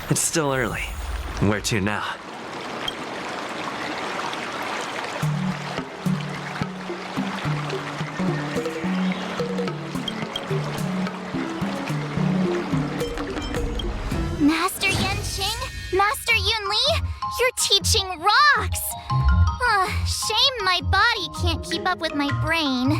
It's still early. Where to now? Master Yanqing? Master Yunli? You're teaching rocks! Shame my body can't keep up with my brain.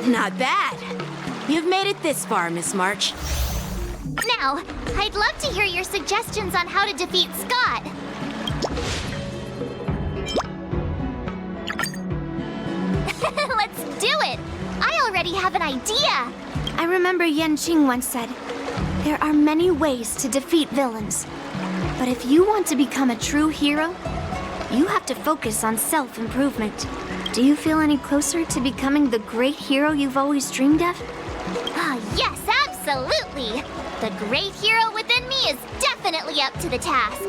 Not bad. You've made it this far, Miss March. Now, I'd love to hear your suggestions on how to defeat Scott. Let's do it! I already have an idea! I remember Yanqing once said, there are many ways to defeat villains. But if you want to become a true hero, you have to focus on self-improvement. Do you feel any closer to becoming the great hero you've always dreamed of? Yes, absolutely! The great hero within me is definitely up to the task.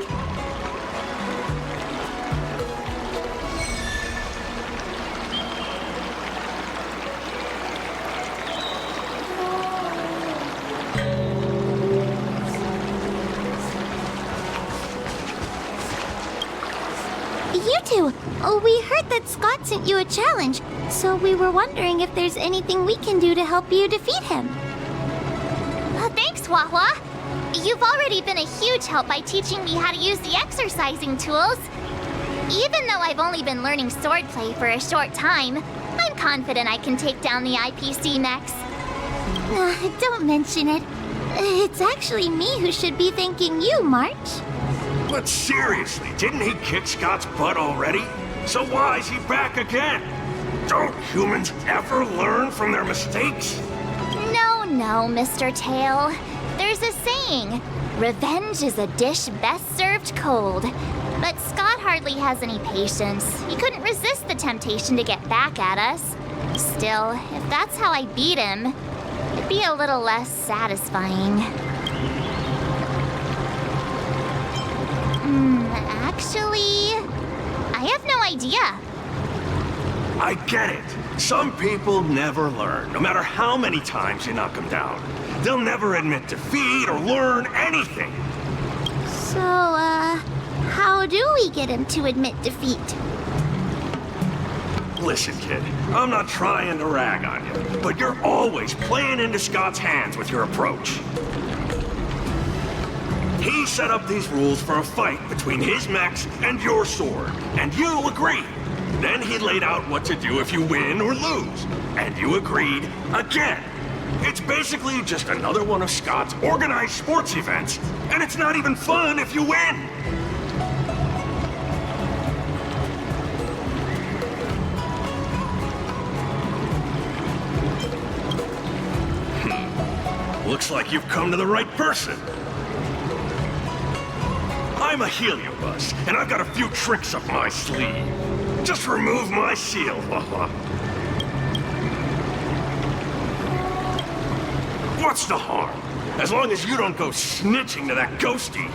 You two, we heard that Scott sent you a challenge, so we were wondering if there's anything we can do to help you defeat him. Thanks, Wahwa. You've already been a huge help by teaching me how to use the exercising tools. Even though I've only been learning swordplay for a short time, I'm confident I can take down the IPC mechs. Don't mention it. It's actually me who should be thanking you, March. But seriously, didn't he kick Scott's butt already? So why is he back again? Don't humans ever learn from their mistakes? No, Mr. Tail. There's a saying, revenge is a dish best served cold. But Scott hardly has any patience. He couldn't resist the temptation to get back at us. Still, if that's how I beat him, it'd be a little less satisfying. Actually, I have no idea. I get it. Some people never learn, no matter how many times you knock them down. They'll never admit defeat or learn anything. So, how do we get him to admit defeat? Listen, kid, I'm not trying to rag on you, but you're always playing into Scott's hands with your approach. He set up these rules for a fight between his mechs and your sword, and you agreed. Then he laid out what to do if you win or lose, and you agreed again. It's basically just another one of Scott's organized sports events, and it's not even fun if you win. Looks like you've come to the right person. I'm a Heliobus, and I've got a few tricks up my sleeve. Just remove my seal. What's the harm? As long as you don't go snitching to that ghosty,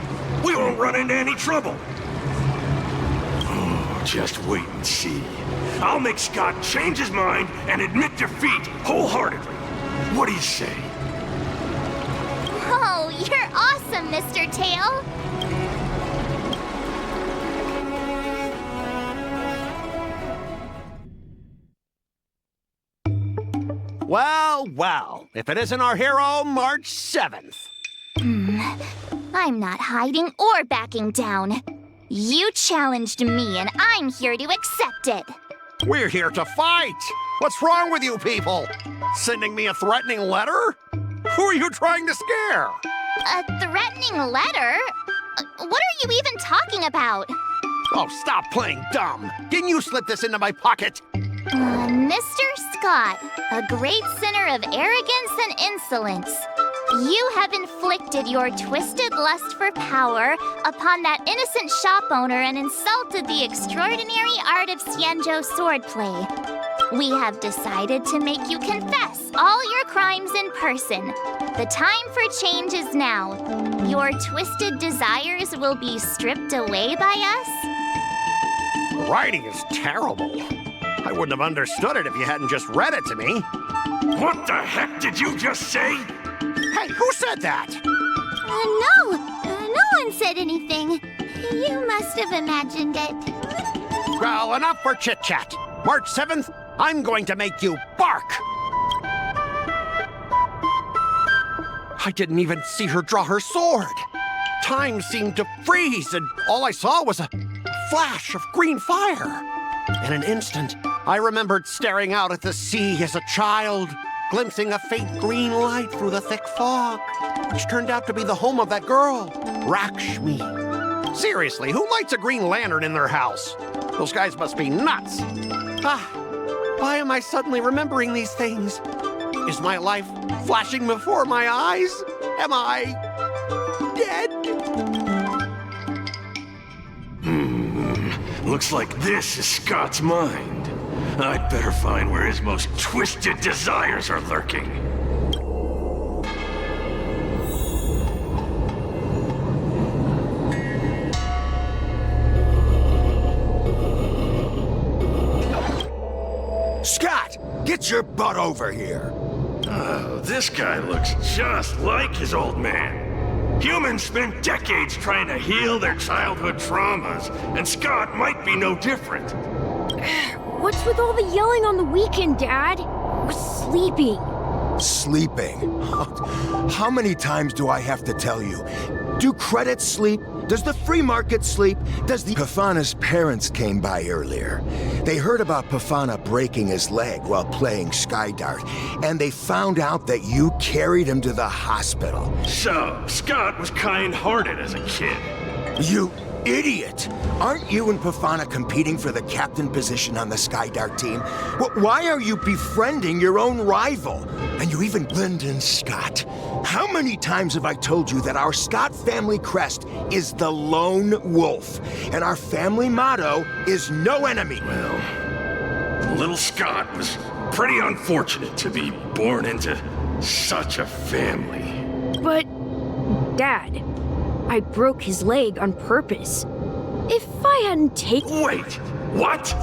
we won't run into any trouble. Oh, just wait and see. I'll make Scott change his mind and admit defeat wholeheartedly. What do you say? Oh, you're awesome, Mr. Tail. Well, if it isn't our hero, March 7th. I'm not hiding or backing down. You challenged me, and I'm here to accept it. We're here to fight. What's wrong with you people? Sending me a threatening letter? Who are you trying to scare? A threatening letter? What are you even talking about? Oh, stop playing dumb. Didn't you slip this into my pocket? Mr. Scott, a great sinner of arrogance and insolence. You have inflicted your twisted lust for power upon that innocent shop owner and insulted the extraordinary art of Xianzhou swordplay. We have decided to make you confess all your crimes in person. The time for change is now. Your twisted desires will be stripped away by us. The writing is terrible. I wouldn't have understood it if you hadn't just read it to me. What the heck did you just say? Hey, who said that? No one said anything. You must have imagined it. Well, enough for chit-chat. March 7th, I'm going to make you bark. I didn't even see her draw her sword. Time seemed to freeze, and all I saw was a flash of green fire. In an instant, I remembered staring out at the sea as a child, glimpsing a faint green light through the thick fog, which turned out to be the home of that girl, Rakshmi. Seriously, who lights a green lantern in their house? Those guys must be nuts. Why am I suddenly remembering these things? Is my life flashing before my eyes? Am I dead? Looks like this is Scott's mind. I'd better find where his most twisted desires are lurking. Scott, get your butt over here. Oh, this guy looks just like his old man. Humans spent decades trying to heal their childhood traumas, and Scott might be no different. What's with all the yelling on the weekend, Dad? We're sleeping. Sleeping? How many times do I have to tell you? Do credits sleep? Does the free market sleep? Pafana's parents came by earlier. They heard about Pafana breaking his leg while playing Skydart, and they found out that you carried him to the hospital. So, Scott was kind-hearted as a kid. You idiot! Aren't you and Pafana competing for the captain position on the Skydart team? Why are you befriending your own rival? And you even Lyndon Scott. How many times have I told you that our Scott family crest is the lone wolf, and our family motto is no enemy? Well, little Scott was pretty unfortunate to be born into such a family. But, Dad, I broke his leg on purpose. If I hadn't taken... Wait, what?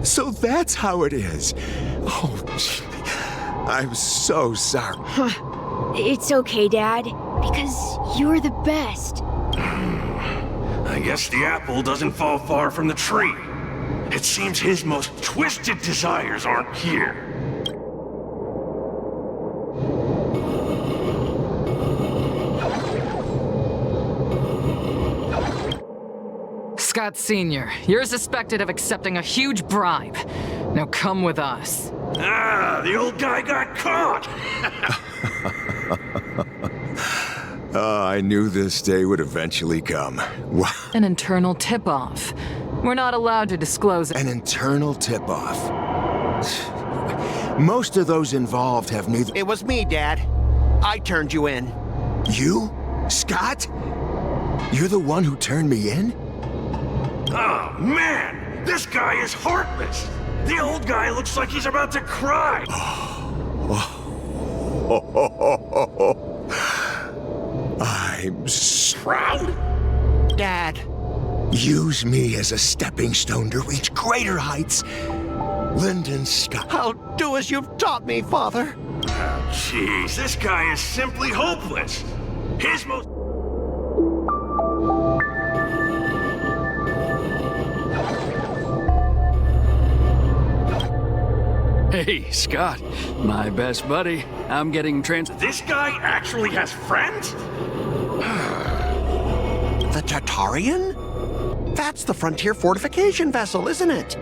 So that's how it is. Oh, I'm so sorry. It's okay, Dad, because you're the best. I guess the apple doesn't fall far from the tree. It seems his most twisted desires aren't here. Scott Sr., you're suspected of accepting a huge bribe. Now come with us. Ah, the old guy got caught! I knew this day would eventually come. An internal tip-off. We're not allowed to disclose it. An internal tip-off. Most of those involved have neither... It was me, Dad. I turned you in. You? Scott? You're the one who turned me in? Oh, man! This guy is heartless! The old guy looks like he's about to cry! I'm proud. Dad. Use me as a stepping stone to reach greater heights. Lyndon Scott. I'll do as you've taught me, Father. Oh, jeez, this guy is simply hopeless. His most... Hey, Scott, my best buddy. I'm getting This guy actually has friends? The Tartarian? That's the frontier fortification vessel, isn't it?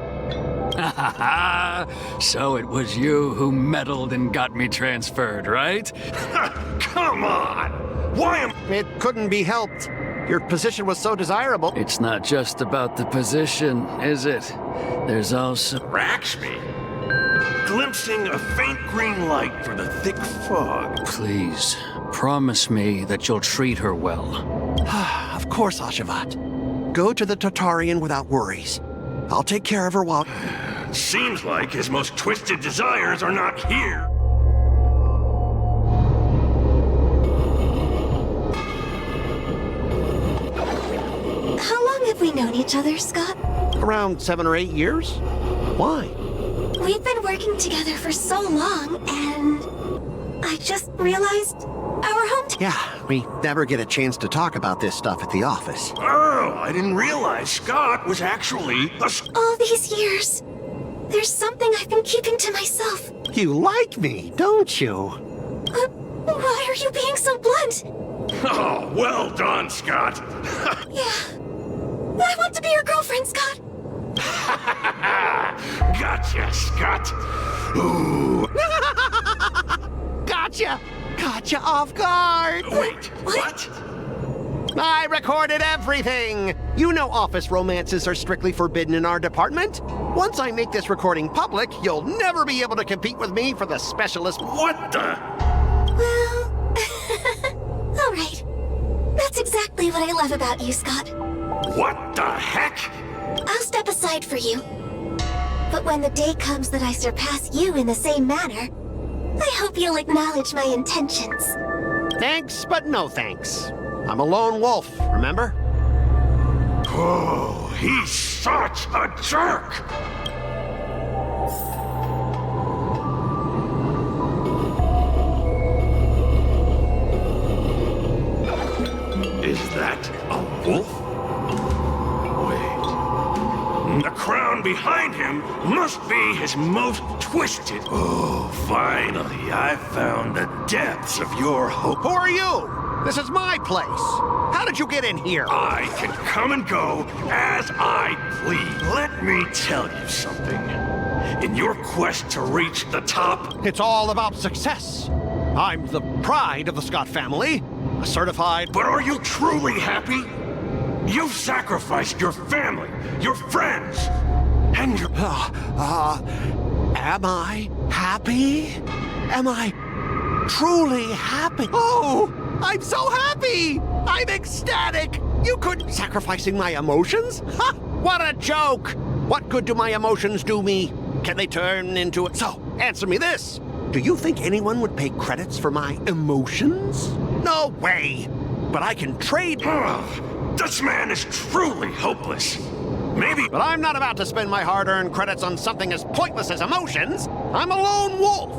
So it was you who meddled and got me transferred, right? Come on! Why am... It couldn't be helped. Your position was so desirable. It's not just about the position, is it? There's also... Racks me. Glimpsing a faint green light through the thick fog. Please, promise me that you'll treat her well. Of course, Ashavat. Go to the Tartarian without worries. I'll take care of her while... Seems like his most twisted desires are not here. How long have we known each other, Scott? Around 7 or 8 years? Why? We've been working together for so long, and I just realized our hometown. Yeah, we never get a chance to talk about this stuff at the office. Oh, I didn't realize Scott was actually a... All these years, there's something I've been keeping to myself. You like me, don't you? Why are you being so blunt? Oh, well done, Scott. Yeah. I want to be your girlfriend, Scott. Gotcha, Scott. Ooh. Gotcha off guard. Wait, what? I recorded everything. You know office romances are strictly forbidden in our department. Once I make this recording public, you'll never be able to compete with me for the specialist. What the? Well, all right. That's exactly what I love about you, Scott. What the heck? I'll step aside for you. But when the day comes that I surpass you in the same manner, I hope you'll acknowledge my intentions. Thanks, but no thanks. I'm a lone wolf, remember? Oh, he's such a jerk! Is that a wolf? Wait. The crown behind him must be his most twisted. Oh, finally, I found the depths of your hope. Who are you? This is my place. How did you get in here? I can come and go as I please. Let me tell you something. In your quest to reach the top, It's all about success. I'm the pride of the Scott family, a certified... but are you truly happy? You've sacrificed your family, your friends, and your... Am I happy? Am I truly happy? Oh, I'm so happy! I'm ecstatic! You could... Sacrificing my emotions? Ha! What a joke! What good do my emotions do me? Can they turn into... So, answer me this. Do you think anyone would pay credits for my emotions? No way! But I can trade... This man is truly hopeless. Maybe... But I'm not about to spend my hard-earned credits on something as pointless as emotions. I'm a lone wolf.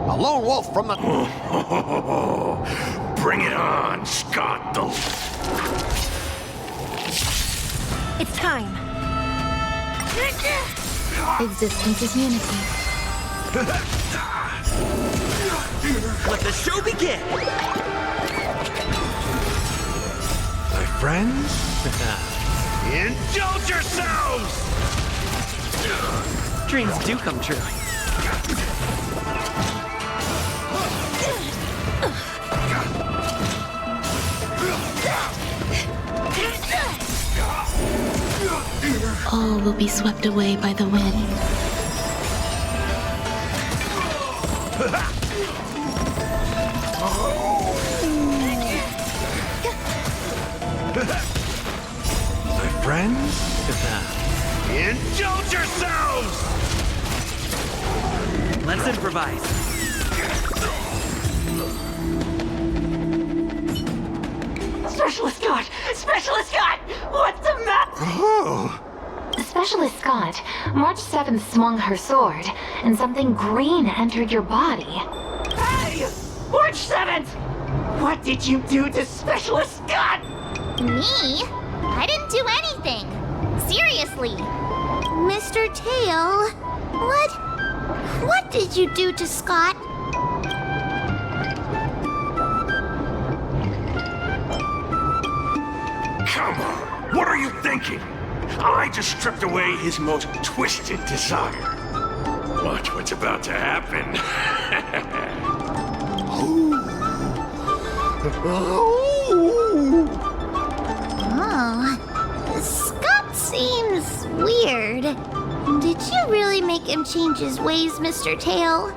A lone wolf from the... Bring it on, Scott the... It's time. Existence is unity. Let the show begin! My friends, indulge yourselves! Dreams do come true. All will be swept away by the wind. My friends, indulge yourselves! Let's improvise. Specialist Scott! Specialist Scott! What's the matter? Oh. Specialist Scott, March 7th swung her sword, and something green entered your body. Hey! March 7th! What did you do to Specialist Scott? Me? I didn't do anything. Seriously. Mr. Tail, what did you do to Scott? Come on, what are you thinking? I just stripped away his most twisted desire. Watch what's about to happen. seems weird. Did you really make him change his ways, Mr. Tail?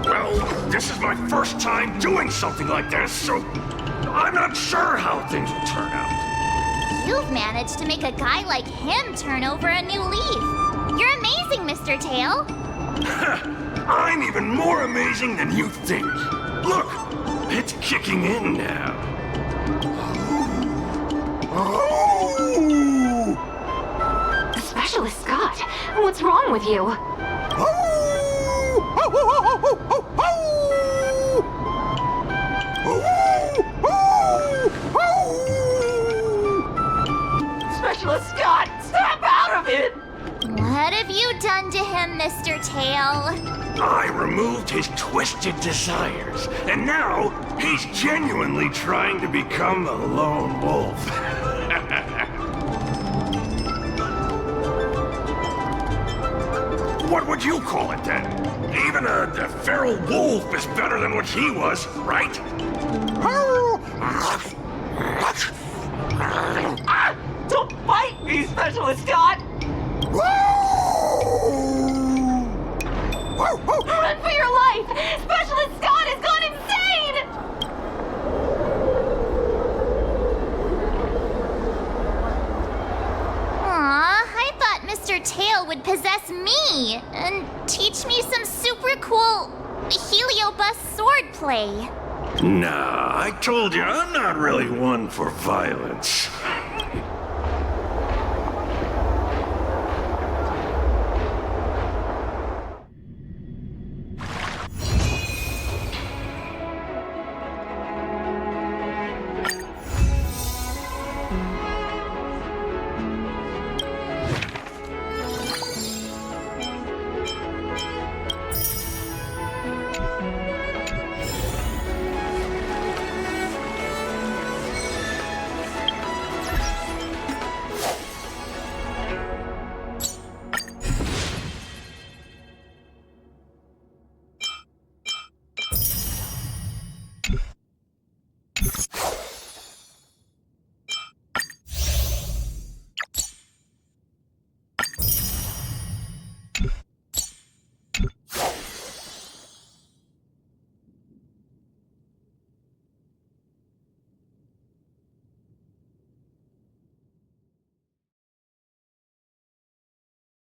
Well, this is my first time doing something like this, so I'm not sure how things will turn out. You've managed to make a guy like him turn over a new leaf. You're amazing, Mr. Tail. I'm even more amazing than you think. Look, it's kicking in now. Specialist Scott, what's wrong with you? Specialist Scott, snap out of it! What have you done to him, Mr. Tail? I removed his twisted desires, and now he's genuinely trying to become the lone wolf. What would you call it then? Even a feral wolf is better than what he was, right? Ah! Don't bite me, Specialist Scott! Run for your life! Specialist Scott has gone insane! Aw, I thought Mr. Tail would possess me and teach me some super cool Heliobus swordplay. Nah, I told you I'm not really one for violence.